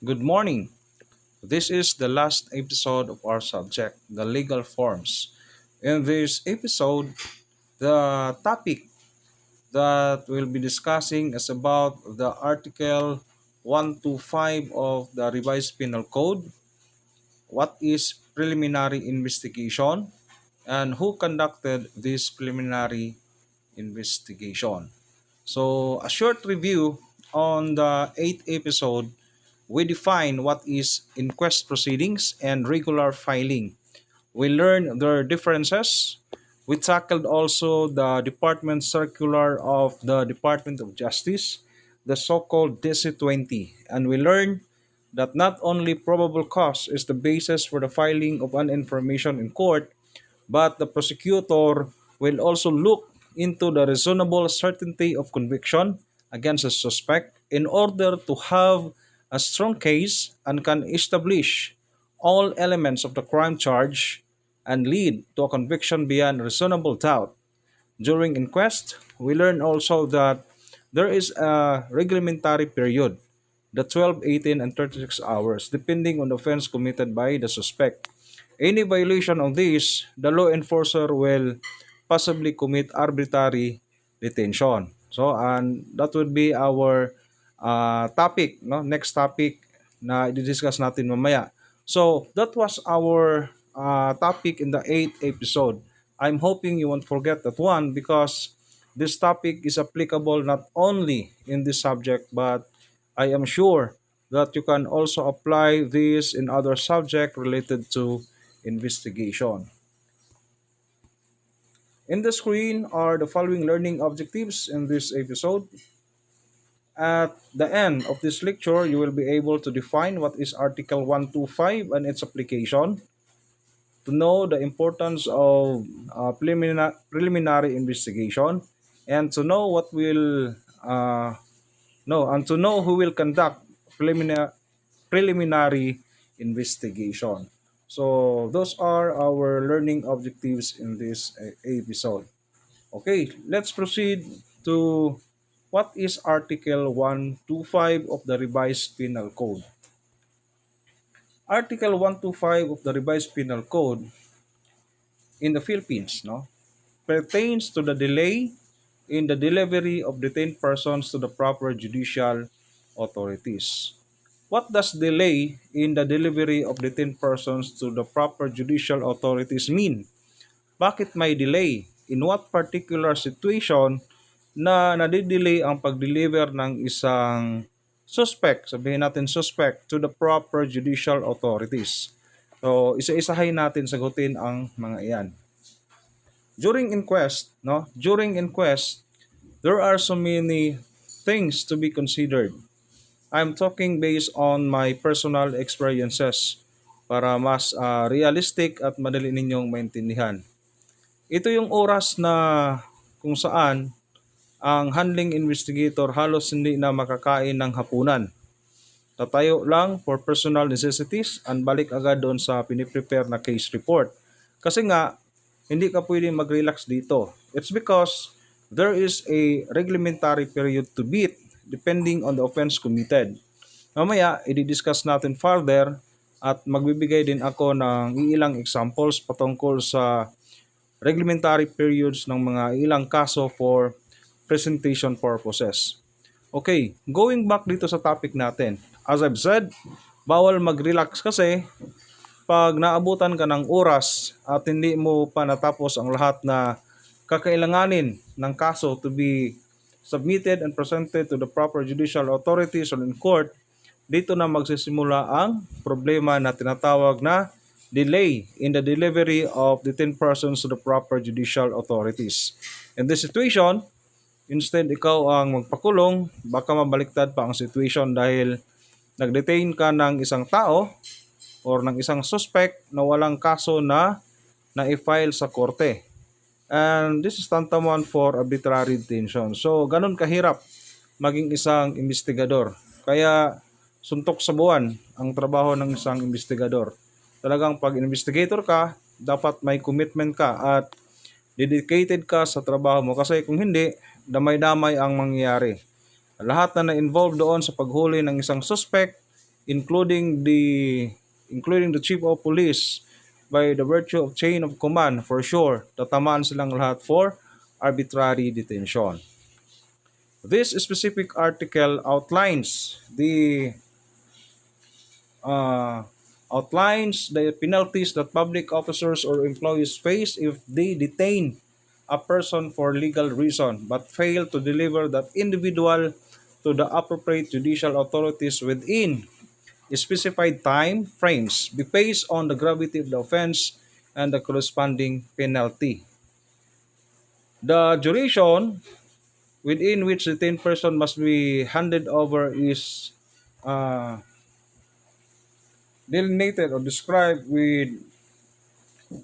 Good morning. This is the last episode of our subject, the legal forms. In this episode, the topic that we'll be discussing is about the Article 125 of the Revised Penal Code. What is preliminary investigation and who conducted this preliminary investigation? So, a short review on the 8th episode, we define what is inquest proceedings and regular filing. We learned their differences. We tackled also the Department Circular of the Department of Justice, the so-called DC-20, and we learned that not only probable cause is the basis for the filing of an information in court, but the prosecutor will also look into the reasonable certainty of conviction against a suspect in order to have a strong case and can establish all elements of the crime charge and lead to a conviction beyond reasonable doubt. During inquest, we learn also that there is a reglementary period, the 12, 18, and 36 hours, depending on the offense committed by the suspect. Any violation of this, the law enforcer will possibly commit arbitrary detention. So, and that would be our topic, no? Next topic na i-discuss natin mamaya. So, that was our topic in the 8th episode. I'm hoping you won't forget that one because this topic is applicable not only in this subject, but I am sure that you can also apply this in other subject related to investigation. In the screen are the following learning objectives in this episode. At the end of this lecture, you will be able to define what is Article 125 and its application, to know the importance of preliminary investigation, and to know what will no, and to know who will conduct preliminary investigation. So those are our learning objectives in this episode. Okay, let's proceed to what is Article 125 of the Revised Penal Code. Article 125 of the Revised Penal Code in the Philippines, no, pertains to the delay in the delivery of detained persons to the proper judicial authorities. What does delay in the delivery of detained persons to the proper judicial authorities mean? Bakit may delay? In what particular situation na nadidelay ang pag-deliver ng isang suspect, sabihin natin suspect, to the proper judicial authorities? So, isa-isahin natin sagutin ang mga iyan. During inquest, there are so many things to be considered. I'm talking based on my personal experiences para mas realistic at madali ninyong maintindihan. Ito yung oras na kung saan ang handling investigator halos hindi na makakain ng hapunan. Tatayo lang for personal necessities and balik agad doon sa piniprepare na case report. Kasi nga, hindi ka pwedeng mag-relax dito. It's because there is a reglementary period to beat depending on the offense committed. Mamaya, i-discuss natin further at magbibigay din ako ng ilang examples patungkol sa reglementary periods ng mga ilang kaso for presentation purposes. Okay, going back dito sa topic natin. As I've said, bawal mag-relax kasi pag naabutan ka ng oras at hindi mo pa natapos ang lahat na kakailanganin ng kaso to be submitted and presented to the proper judicial authorities or in court, dito na magsisimula ang problema na tinatawag na delay in the delivery of detained persons to the proper judicial authorities. In this situation, instead ikaw ang magpakulong, baka mabaliktad pa ang situation dahil nag-detain ka ng isang tao or ng isang suspect na walang kaso na na-file sa korte. And this is tantamount for arbitrary detention. So, ganun kahirap maging isang investigador. Kaya, suntok sa buwan ang trabaho ng isang investigador. Talagang pag investigator ka, dapat may commitment ka at dedicated ka sa trabaho mo. Kasi kung hindi, damay-damay ang mangyayari. Lahat na na-involve doon sa paghuli ng isang suspect, including the chief of police by the virtue of chain of command for sure. Tatamaan silang lahat for arbitrary detention. This specific article uh, outlines the penalties that public officers or employees face if they detain a person for legal reason but fail to deliver that individual to the appropriate judicial authorities within specified time frames based on the gravity of the offense and the corresponding penalty. The duration within which the detained person must be handed over is uh, delineated or described with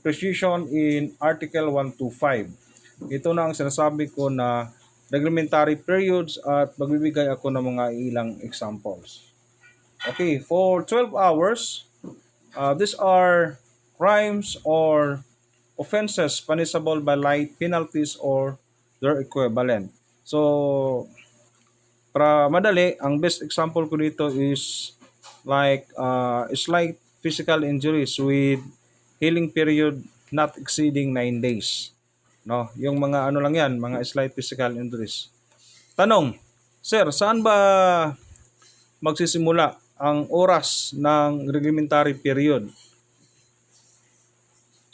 precision in Article 125. Ito na ang sinasabi ko na reglementary periods at magbibigay ako ng mga ilang examples. Okay, for 12 hours, these are crimes or offenses punishable by light penalties or their equivalent. So, para madali, ang best example ko dito is like slight physical injuries with healing period not exceeding 9 days. No, yung mga ano lang yan, mga slight physical injuries. Tanong, sir, saan ba magsisimula ang oras ng reglementary period?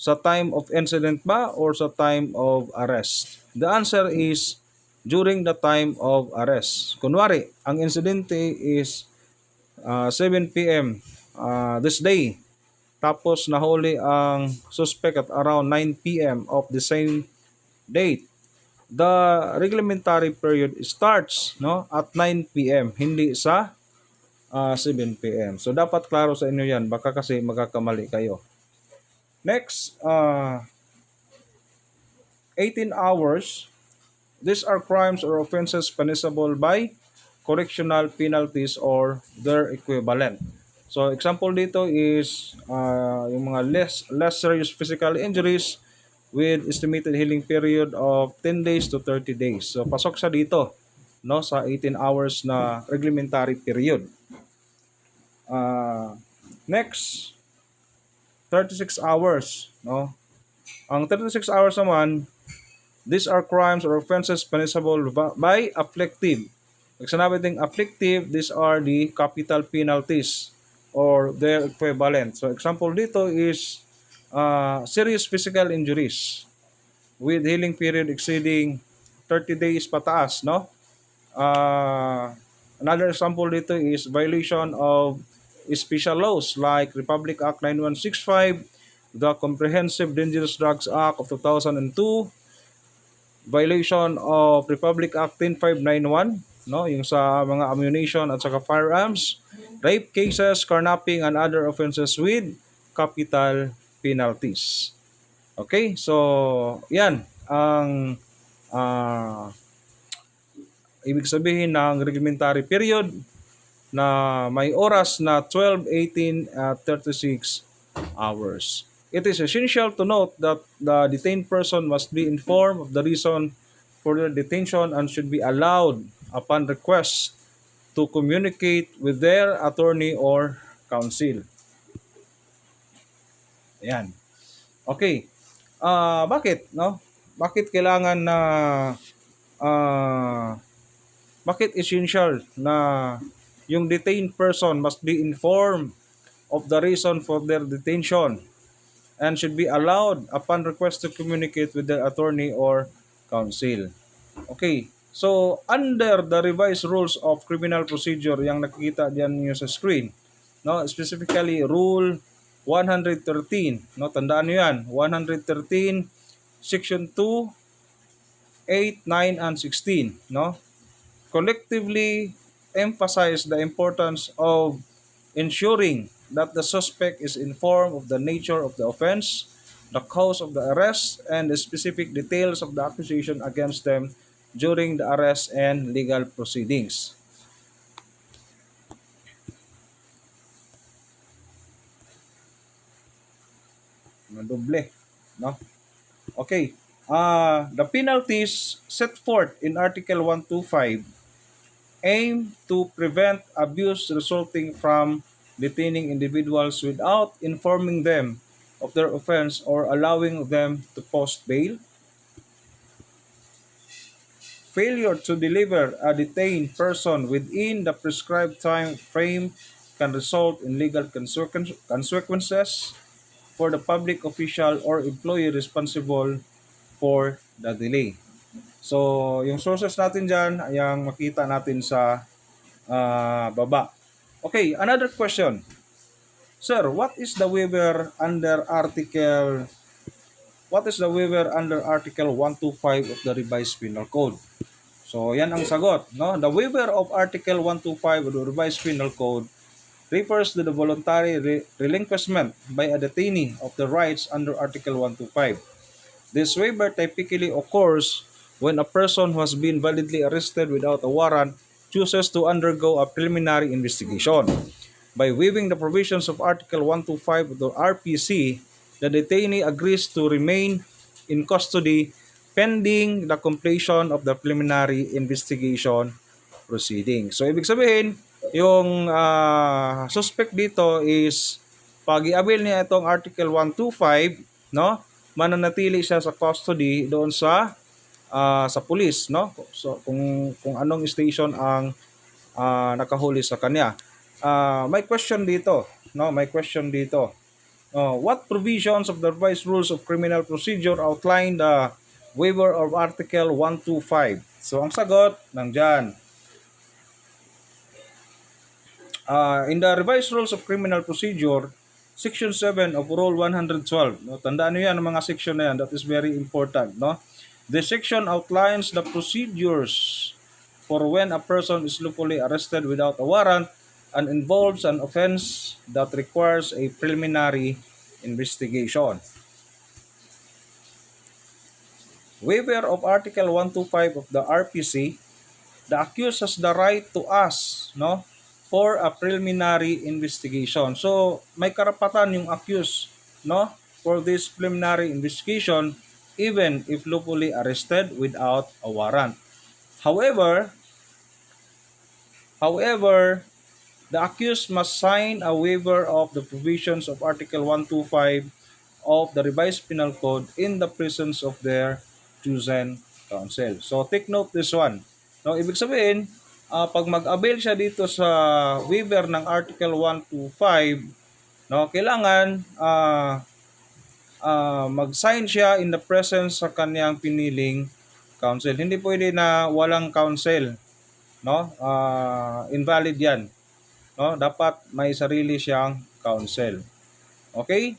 Sa time of incident ba or sa time of arrest? The answer is during the time of arrest. Kunwari, ang insidente is 7 p.m. This day. Tapos nahuli ang suspect at around 9 p.m. of the same date. The reglementary period starts at 9 p.m. hindi sa 7 p.m. So dapat klaro sa inyo yan, baka kasi magkakamali kayo. Next, 18 hours. These are crimes or offenses punishable by correctional penalties or their equivalent. So example dito is yung mga less serious physical injuries with estimated healing period of 10 days to 30 days. So pasok sa dito sa 18 hours na reglementary period. Next, 36 hours. Ang 36 hours naman, these are crimes or offenses punishable by afflictive. Pag sinabi ding afflictive, these are the capital penalties or their equivalent. So example dito is serious physical injuries with healing period exceeding 30 days pataas. Another example dito is violation of special laws like Republic Act 9165, the Comprehensive Dangerous Drugs Act of 2002, violation of Republic Act 10591, yung sa mga ammunition at saka firearms, rape cases, carnapping, and other offenses with capital penalties. Okay, so yan ang ibig sabihin ng reglementary period na may oras na 12, 18, at 36 hours. It is essential to note that the detained person must be informed of the reason for their detention and should be allowed, upon request, to communicate with their attorney or counsel. Ayan. Okay. Bakit, no? Bakit kailangan na bakit essential na yung detained person must be informed of the reason for their detention and should be allowed upon request to communicate with their attorney or counsel. Okay, so under the revised rules of criminal procedure, yung nakikita diyan niyo sa screen, specifically rule 113, tandaan niyo yan, 113 section 2, 8, 9 and 16, collectively emphasize the importance of ensuring that the suspect is informed of the nature of the offense, the cause of the arrest, and the specific details of the accusation against them during the arrest and legal proceedings. Doble, Okay. The penalties set forth in Article 125 aim to prevent abuse resulting from detaining individuals without informing them of their offense or allowing them to post bail, failure to deliver a detained person within the prescribed time frame can result in legal consequences for the public official or employee responsible for the delay. So, yung sources natin dyan, yung makita natin sa baba. Okay, another question. Sir, what is the waiver under Article 125 of the Revised Penal Code? So, yan ang sagot, no? The waiver of Article 125 of the Revised Penal Code refers to the voluntary relinquishment by a detainee of the rights under Article 125. This waiver typically occurs when a person who has been validly arrested without a warrant chooses to undergo a preliminary investigation. By waiving the provisions of Article 125 of the RPC, the detainee agrees to remain in custody pending the completion of the preliminary investigation proceeding. So, ibig sabihin, yung suspect dito is pag i-avail niya itong Article 125, no? Mananatili siya sa custody doon sa police, no? So, kung anong station ang nakahuli sa kanya. May question dito, no? May question dito. What provisions of the revised rules of criminal procedure outline the waiver of Article 125? So, ang sagot, nandyan. In the revised rules of criminal procedure, Section 7 of Rule 112, no? Tandaan niyo yan, ang mga section na yan, that is very important, no? The section outlines the procedures for when a person is lawfully arrested without a warrant and involves an offense that requires a preliminary investigation. Waiver of Article 125 of the RPC, the accused has the right to ask, no, for a preliminary investigation. So, may karapatan yung accused, no, for this preliminary investigation even if lawfully arrested without a warrant. However, the accused must sign a waiver of the provisions of Article 125 of the Revised Penal Code in the presence of their chosen counsel. So, take note this one. No, ibig sabihin, pag mag-avail siya dito sa waiver ng Article 125, no, kailangan mag-sign siya in the presence sa kanyang piniling counsel. Hindi pwede na walang counsel, no? Invalid 'yan. No? Dapat may sarili siyang counsel. Okay?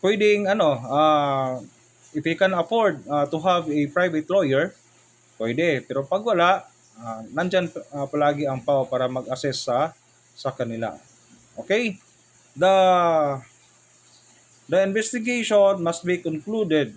Pwedeng if he can afford to have a private lawyer, pwede. Pero pag wala, nandyan palagi ang PAO para mag-assess sa kanila. Okay? The investigation must be concluded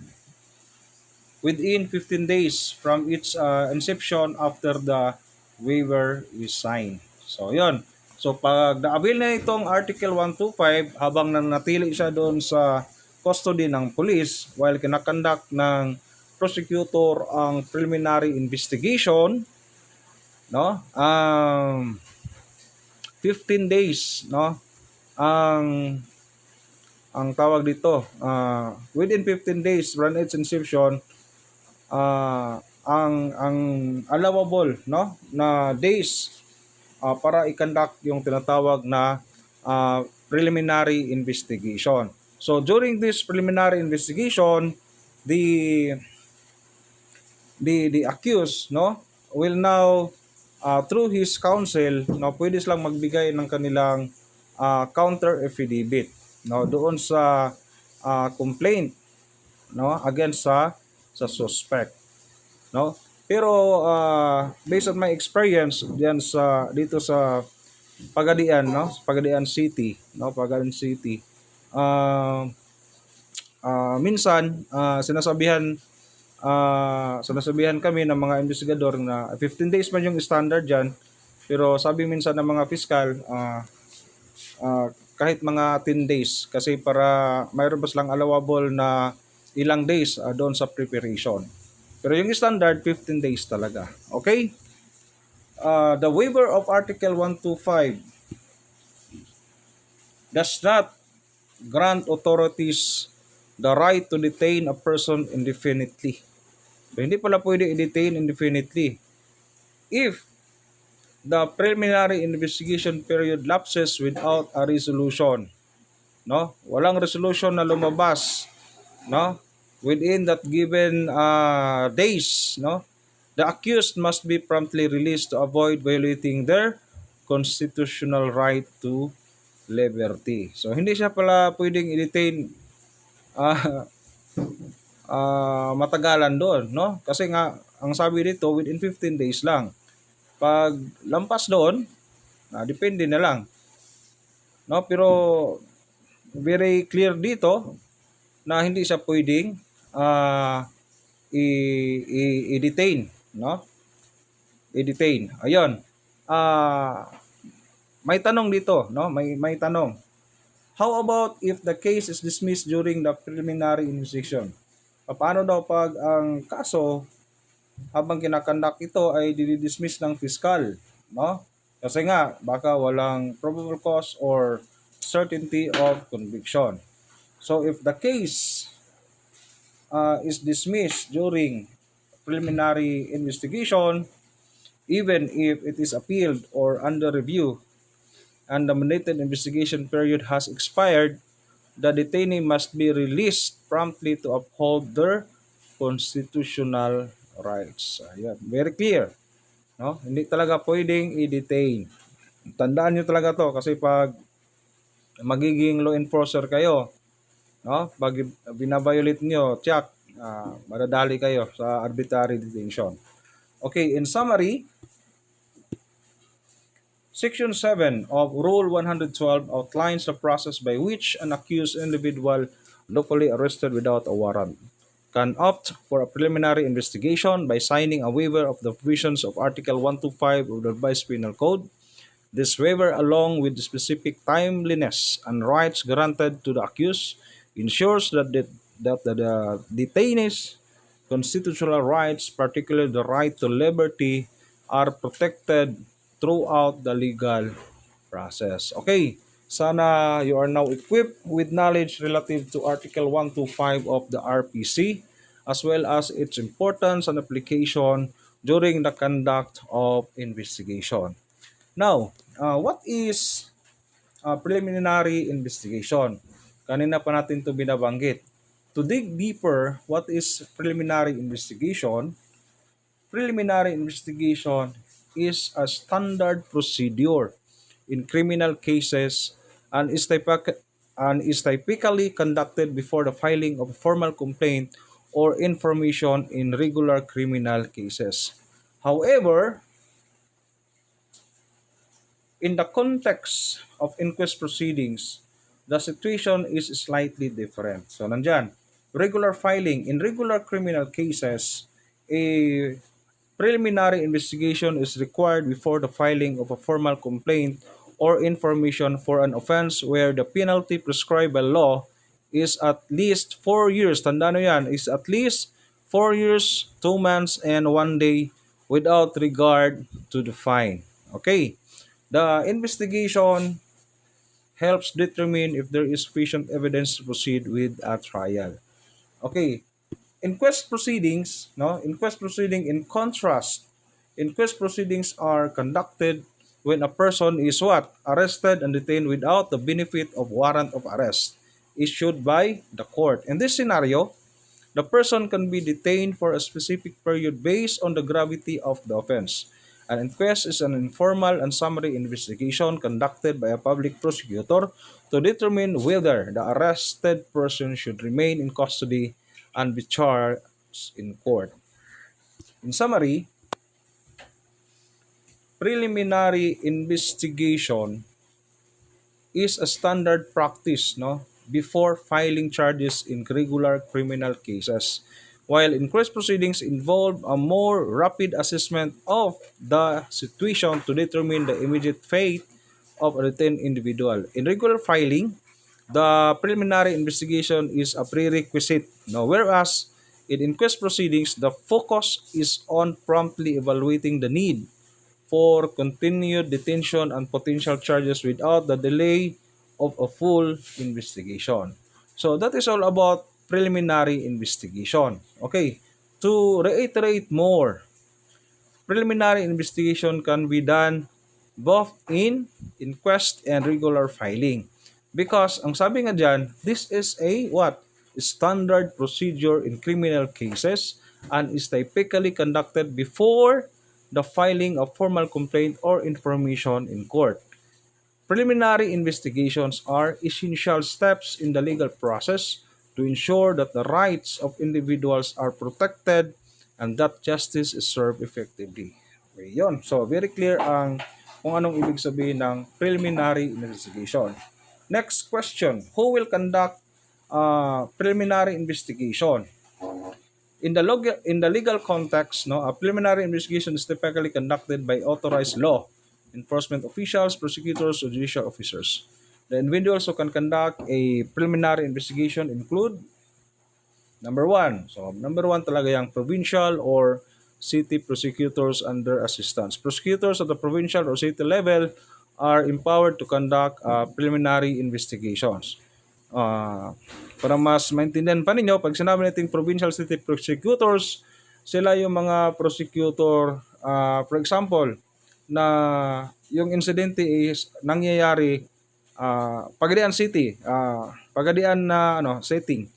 within 15 days from its inception after the waiver is signed. So, yon. So, pag na-avail na itong Article 125, habang nanatili siya doon sa custody ng police while kinakandak ng prosecutor ang preliminary investigation, no? 15 days, no? Ang tawag dito, within 15 days from its inception, ang allowable, no, na days para i-conduct yung tinatawag na preliminary investigation. So during this preliminary investigation, the accused, no, will now through his counsel, no, pwede silang magbigay ng kanilang counter affidavit, no, doon sa complaint, no, against sa suspect, no. Pero based on my experience diyan dito sa Pagadian, no, Pagadian City, no, Pagadian City, minsan sinasabihan kami ng mga investigador na 15 days man yung standard diyan, pero sabi minsan ng mga piskal kahit mga 10 days kasi para mayroon ba silang allowable na ilang days doon sa preparation. Pero yung standard 15 days talaga. Okay? The waiver of Article 125 does not grant authorities the right to detain a person indefinitely. So, hindi pala pwede i-detain indefinitely. If the preliminary investigation period lapses without a resolution, no? Walang resolution na lumabas, no? Within that given days, no? The accused must be promptly released to avoid violating their constitutional right to liberty. So hindi siya pala pwedeng i-detain ah matagalan doon, no? Kasi nga ang sabi dito within 15 days lang. Pag lampas doon, depende na lang, no? Pero very clear dito na hindi siya pwedeng ah i-detain, no? I-detain. Ayun. Ah, may tanong dito, no? May tanong. How about if the case is dismissed during the preliminary investigation? Paano daw pag ang kaso habang kinakandak ito ay didismiss ng fiscal, no? Kasi nga baka walang probable cause or certainty of conviction. So if the case is dismissed during preliminary investigation, even if it is appealed or under review and the mandated investigation period has expired, the detainee must be released promptly to uphold their constitutional rights. Ayan, very clear, no? Hindi talaga pwedeng i-detain. Tandaan niyo talaga 'to kasi pag magiging law enforcer kayo, no? Pag binabiolate niyo, tiyak, madadali kayo sa arbitrary detention. Okay, in summary, Section 7 of Rule 112 outlines the process by which an accused individual lawfully arrested without a warrant can opt for a preliminary investigation by signing a waiver of the provisions of Article 125 of the Revised Penal Code. This waiver, along with the specific timeliness and rights granted to the accused, ensures that the detainees' constitutional rights, particularly the right to liberty, are protected throughout the legal process. Okay, sana you are now equipped with knowledge relative to Article 125 of the RPC, as well as its importance and application during the conduct of investigation. Now, what is preliminary investigation? Kanina pa natin ito binabanggit. To dig deeper, what is preliminary investigation? Preliminary investigation is a standard procedure in criminal cases and is typically conducted before the filing of a formal complaint or information in regular criminal cases. However, in the context of inquest proceedings, the situation is slightly different. So, nandyan, regular filing. In regular criminal cases, a preliminary investigation is required before the filing of a formal complaint or information for an offense where the penalty prescribed by law is at least 4 years. Tandaan nyo yan, is at least 4 years, 2 months, and 1 day without regard to the fine. Okay. The investigation helps determine if there is sufficient evidence to proceed with a trial. Okay, inquest proceedings, no? Inquest proceeding in contrast, inquest proceedings are conducted when a person is what? Arrested and detained without the benefit of warrant of arrest issued by the court. In this scenario, the person can be detained for a specific period based on the gravity of the offense. An inquest is an informal and summary investigation conducted by a public prosecutor to determine whether the arrested person should remain in custody and be charged in court. In summary, preliminary investigation is a standard practice, no, before filing charges in regular criminal cases, while inquest proceedings involve a more rapid assessment of the situation to determine the immediate fate of a detained individual. In regular filing, the preliminary investigation is a prerequisite, no, whereas in inquest proceedings, the focus is on promptly evaluating the need for continued detention and potential charges without the delay of a full investigation. So that is all about preliminary investigation. Okay, to reiterate more, preliminary investigation can be done both in inquest and regular filing. Because ang sabi nga dyan, this is a what? Standard procedure in criminal cases and is typically conducted before the filing of formal complaint or information in court. Preliminary investigations are essential steps in the legal process to ensure that the rights of individuals are protected and that justice is served effectively. Okay, yun. So, very clear ang kung anong ibig sabihin ng preliminary investigation. Next question. Who will conduct preliminary investigation? In the legal context, no, a preliminary investigation is typically conducted by authorized law enforcement officials, prosecutors, or judicial officers. The individuals who can conduct a preliminary investigation include number one. So, number one talaga yung provincial or city prosecutors under assistance. Prosecutors at the provincial or city level are empowered to conduct preliminary investigations. Ah, para mas maintindihan pa ninyo, pag sinabi nating provincial city prosecutors, sila yung mga prosecutor, for example, na yung insidente is nangyayari Pagadian City, Pagadian na setting.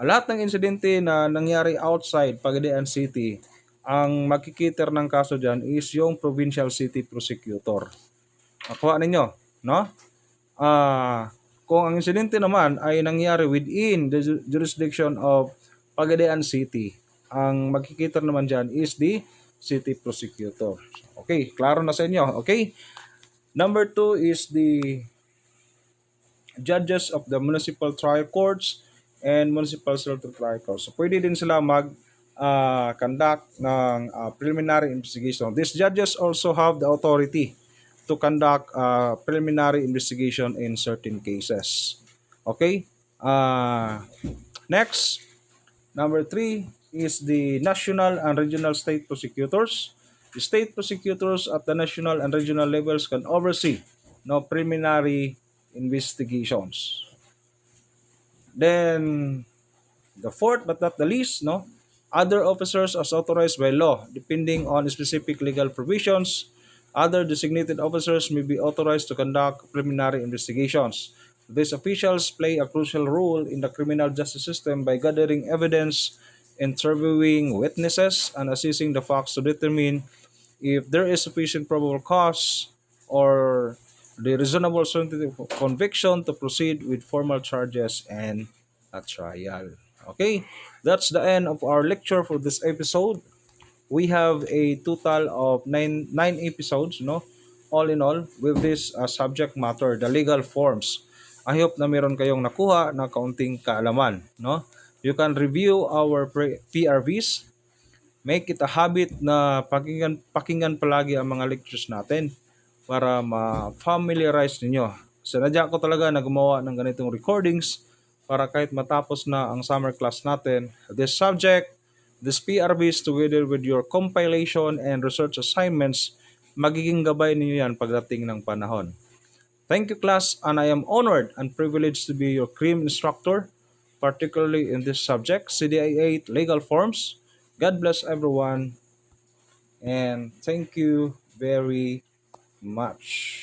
Lahat ng insidente na nangyari outside Pagadian City, ang magkikiter ng kaso diyan is yung provincial city prosecutor. Nakuha ninyo, no? Kung ang insidente naman ay nangyari within the jurisdiction of Pagadian City, ang magkikita naman dyan is the city prosecutor. Okay, klaro na sa inyo. Okay? Number two is the judges of the municipal trial courts and municipal circuit trial courts. So, pwede din sila conduct ng preliminary investigation. These judges also have the authority to conduct preliminary investigation in certain cases. Okay? Next, number three is the national and regional state prosecutors. The state prosecutors at the national and regional levels can oversee preliminary investigations. Then, the fourth but not the least, other officers as authorized by law, depending on specific legal provisions. Other designated officers may be authorized to conduct preliminary investigations. These officials play a crucial role in the criminal justice system by gathering evidence, interviewing witnesses, and assessing the facts to determine if there is sufficient probable cause or the reasonable certainty of conviction to proceed with formal charges and a trial. Okay, that's the end of our lecture for this episode. We have a total of nine episodes, all in all, with this subject matter, the legal forms. I hope na meron kayong nakuha na kaunting kaalaman, no? You can review our PRVs. Make it a habit na pakinggan palagi ang mga lectures natin para ma-familiarize ninyo. Sinadya ko talaga na gumawa ng ganitong recordings para kahit matapos na ang summer class natin, this subject, this PRVs together with your compilation and research assignments, magiging gabay ninyo yan pagdating ng panahon. Thank you class, and I am honored and privileged to be your cream instructor, particularly in this subject, CDI 8 legal forms. God bless everyone, and thank you very much.